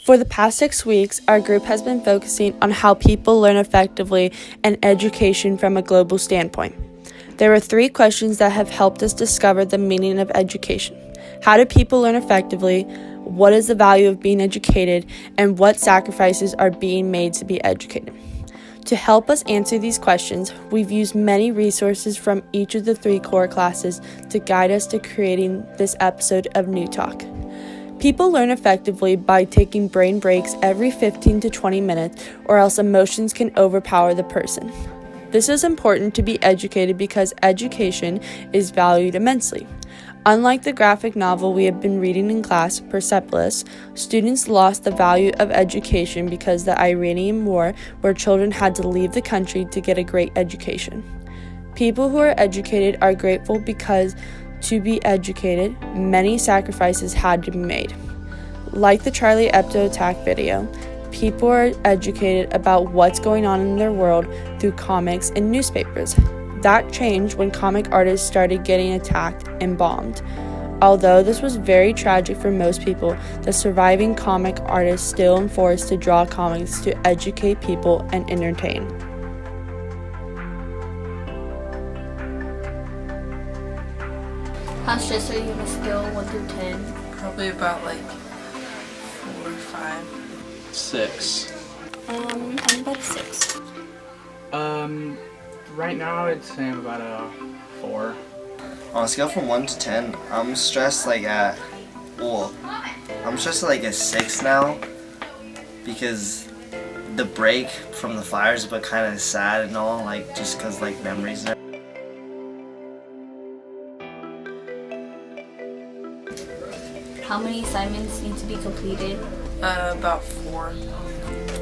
For the past 6 weeks, our group has been focusing on how people learn effectively and education from a global standpoint. There are 3 questions that have helped us discover the meaning of education. How do people learn effectively? What is the value of being educated? And what sacrifices are being made to be educated? To help us answer these questions, we've used many resources from each of the 3 core classes to guide us to creating this episode of New Talk. People learn effectively by taking brain breaks every 15 to 20 minutes, or else emotions can overpower the person. This is important to be educated because education is valued immensely. Unlike the graphic novel we have been reading in class, Persepolis, students lost the value of education because the Iranian War, where children had to leave the country to get a great education. People who are educated are grateful because to be educated, many sacrifices had to be made. Like the Charlie Hebdo attack video, people are educated about what's going on in their world through comics and newspapers. That changed when comic artists started getting attacked and bombed. Although this was very tragic for most people, the surviving comic artists still enforced to draw comics to educate people and entertain. How stressed are you on a scale of 1 through 10? Probably about 4 or 5. 6. I'm about a 6. Right now I'd say I'm about a 4. On a scale from 1 to 10, I'm stressed I'm stressed at a 6 now, because the break from the fires, but kind of sad and all, just because memories and everything. How many assignments need to be completed? About 4.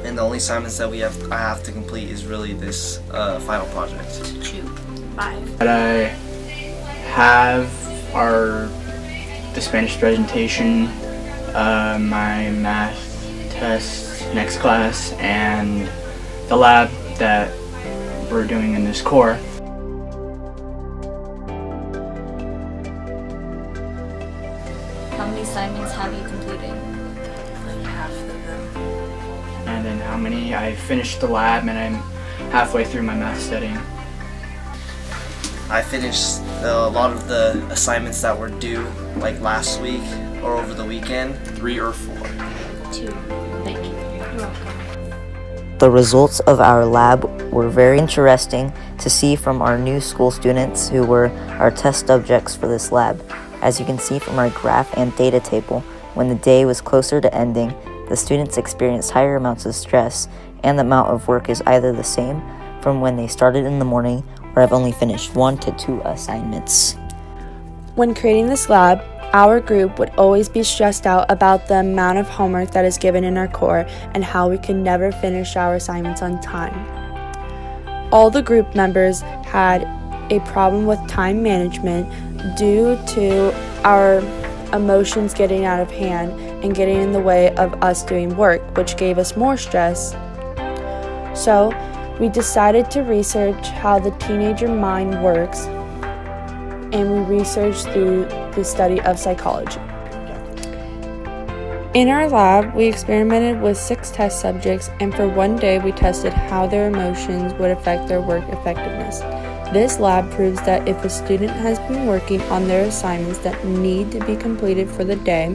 And the only assignments that I have to complete is really this final project. 2. 5. But I have the Spanish presentation, my math test next class, and the lab that we're doing in this core. How many assignments have you completed? Half of them. And then how many? I finished the lab and I'm halfway through my math studying. I finished a lot of the assignments that were due last week or over the weekend. 3 or 4. 2. Thank you. You're welcome. The results of our lab were very interesting to see from our new school students who were our test subjects for this lab. As you can see from our graph and data table, when the day was closer to ending, the students experienced higher amounts of stress, and the amount of work is either the same from when they started in the morning or have only finished 1 to 2 assignments. When creating this lab, our group would always be stressed out about the amount of homework that is given in our core and how we could never finish our assignments on time. All the group members had a problem with time management due to our emotions getting out of hand and getting in the way of us doing work, which gave us more stress. So we decided to research how the teenager mind works, and we researched through the study of psychology. In our lab, we experimented with 6 test subjects, and for 1 day we tested how their emotions would affect their work effectiveness. This lab proves that if a student has been working on their assignments that need to be completed for the day,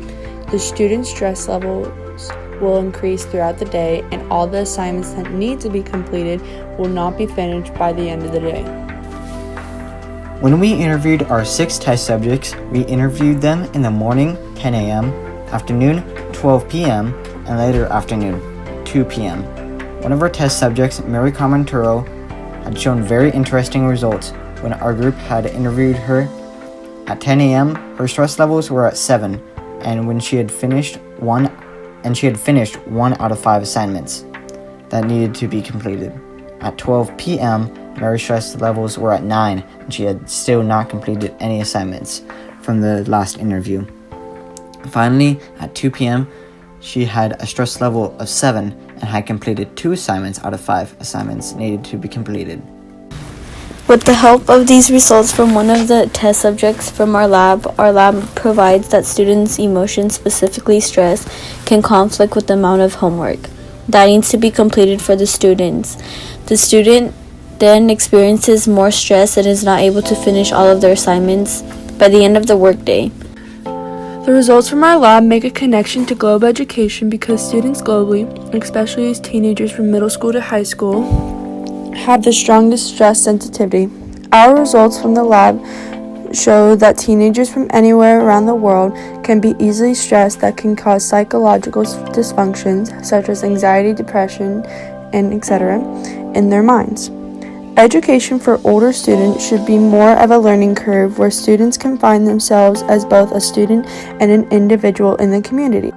the student's stress levels will increase throughout the day, and all the assignments that need to be completed will not be finished by the end of the day. When we interviewed our 6 test subjects, we interviewed them in the morning, 10 a.m., afternoon, 12 p.m., and later afternoon, 2 p.m. One of our test subjects, Mary Carmen Turo, had shown very interesting results. When our group had interviewed her at 10 a.m., her stress levels were at 7, and when she had finished 1 out of 5 assignments that needed to be completed. At 12 p.m., Mary's stress levels were at 9, and she had still not completed any assignments from the last interview. Finally, at 2 p.m., she had a stress level of 7 and had completed 2 assignments out of 5 assignments needed to be completed. With the help of these results from one of the test subjects from our lab provides that students' emotions, specifically stress, can conflict with the amount of homework that needs to be completed for the students. The student then experiences more stress and is not able to finish all of their assignments by the end of the workday. The results from our lab make a connection to global education because students globally, especially as teenagers from middle school to high school, have the strongest stress sensitivity. Our results from the lab show that teenagers from anywhere around the world can be easily stressed that can cause psychological dysfunctions such as anxiety, depression, and etc. in their minds. Education for older students should be more of a learning curve where students can find themselves as both a student and an individual in the community.